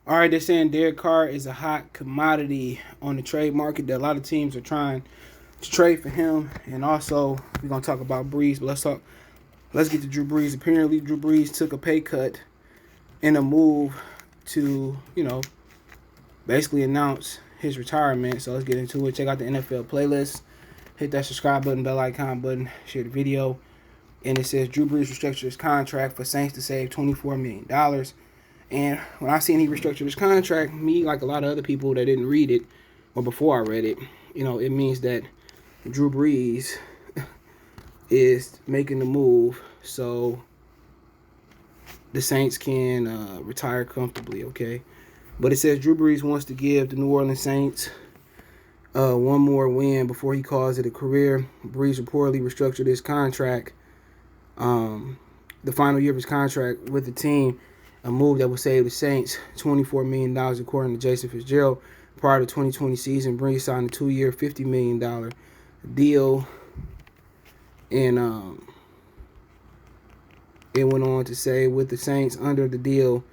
All right, they're saying Derek Carr is a hot commodity on the trade market that a lot of teams are trying to trade for him. And also, we're gonna talk about Brees, but let's get to Drew Brees. Apparently, Drew Brees took a pay cut in a move to, basically announce his retirement. So let's get into it. Check out the NFL playlist. Hit that subscribe button, bell icon button, share the video. And it says Drew Brees restructured his contract for Saints to save $24 million. And when I seen he restructured his contract, me, like a lot of other people that didn't read it, or before I read it, it means that Drew Brees is making the move so the Saints can retire comfortably, okay? But it says Drew Brees wants to give the New Orleans Saints one more win before he calls it a career. Brees reportedly restructured his contract, the final year of his contract with the team, a move that would save the Saints $24 million, according to Jason Fitzgerald. Prior to the 2020 season, Brees signed a 2-year, $50 million deal. And it went on to say, with the Saints under the deal,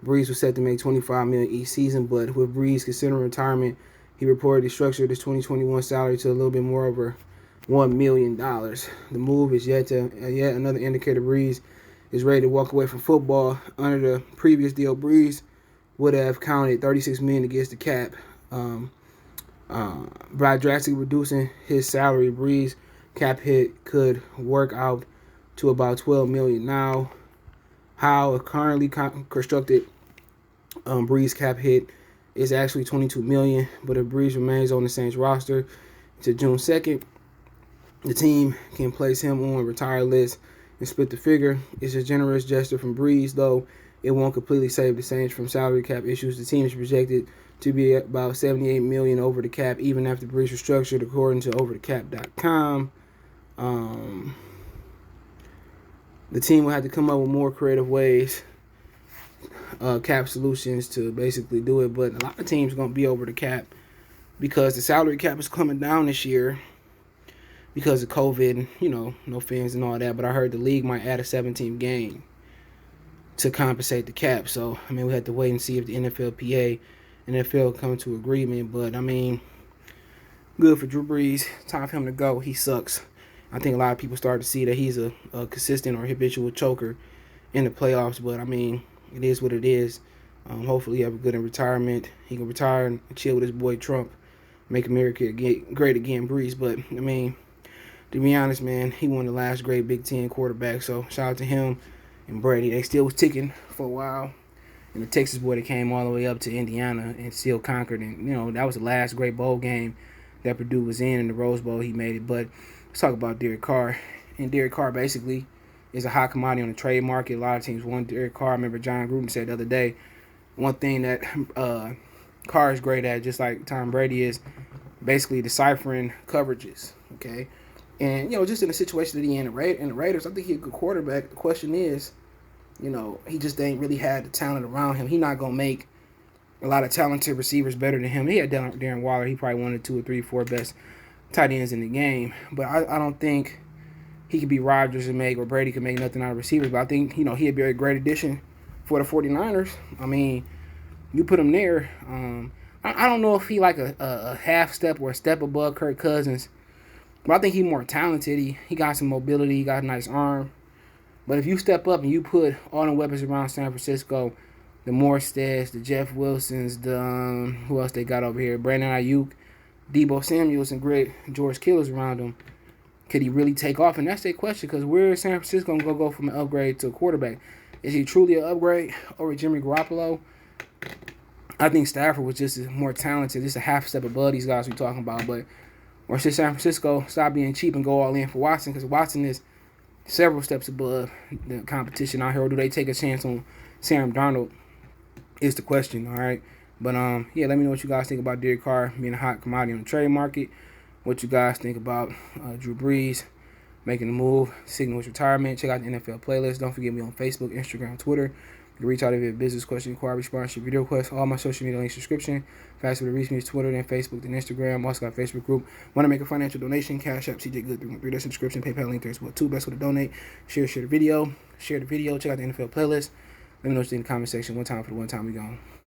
Brees was set to make $25 million each season. But with Brees considering retirement, he reportedly structured his 2021 salary to a little bit more over $1 million. The move is yet another indicator Brees is ready to walk away from football. Under the previous deal, Brees would have counted $36 million against the cap. By drastically reducing his salary, Brees' cap hit could work out to about $12 million now. How a currently constructed Brees cap hit is actually $22 million, but if Brees remains on the Saints roster to June 2nd, the team can place him on a retired list and split the figure. It's a generous gesture from Brees, though it won't completely save the Saints from salary cap issues. The team is projected to be about $78 million over the cap, even after Brees restructured, according to overthecap.com. The team will have to come up with more creative ways, cap solutions to basically do it. But a lot of teams are going to be over the cap because the salary cap is coming down this year because of COVID, no fans and all that. But I heard the league might add a 17th game to compensate the cap. So, we have to wait and see if the NFLPA and NFL come to agreement. But, good for Drew Brees. Time for him to go. He sucks. I think a lot of people start to see that he's a consistent or habitual choker in the playoffs. But, it is what it is. Hopefully he have a good in retirement. He can retire and chill with his boy Trump. Make America great again, Brees. But, to be honest, man, he won the last great Big Ten quarterback. So shout out to him and Brady. They still was ticking for a while. And the Texas boy that came all the way up to Indiana and still conquered. And, that was the last great bowl game that Purdue was in the Rose Bowl. He made it. But let's talk about Derek Carr. And Derek Carr basically is a hot commodity on the trade market. A lot of teams want Derek Carr. I remember John Gruden said the other day, one thing that Carr is great at, just like Tom Brady, is basically deciphering coverages, okay? And, just in the situation that he in the Raiders, I think he's a good quarterback. The question is, he just ain't really had the talent around him. He's not going to make a lot of talented receivers better than him. He had Darren Waller. He probably one of the 2 or 3, 4 best tight ends in the game. But I don't think he could be Rodgers and make, or Brady could make nothing out of receivers. But I think, he'd be a great addition for the 49ers. You put him there. I don't know if he like a half step or a step above Kirk Cousins. But I think he's more talented. He got some mobility. He got a nice arm. But if you step up and you put all the weapons around San Francisco, the Morsteads, the Jeff Wilsons, the who else they got over here, Brandon Ayuk, Debo Samuels, and great George Kittle's around him, could he really take off? And that's the question, because where is San Francisco going to go from an upgrade to a quarterback? Is he truly an upgrade over Jimmy Garoppolo? I think Stafford was just more talented, just a half step above these guys we're talking about. But or should San Francisco stop being cheap and go all in for Watson? Because Watson is several steps above the competition out here. Or do they take a chance on Sam Darnold is the question, all right? But, let me know what you guys think about Derek Carr being a hot commodity on the trade market. What you guys think about Drew Brees making the move, signaling his retirement. Check out the NFL playlist. Don't forget me on Facebook, Instagram, Twitter. You can reach out if you have a business question, inquiry, response, your video request. All my social media links description. Faster to reach me is Twitter, then Facebook, then Instagram. Also got a Facebook group. Want to make a financial donation? Cash App, CJ Good 313. That's the description. PayPal link there as well. 2 best way to donate. Share the video. Check out the NFL playlist. Let me know what you think in the comment section. One time for the one time we gone.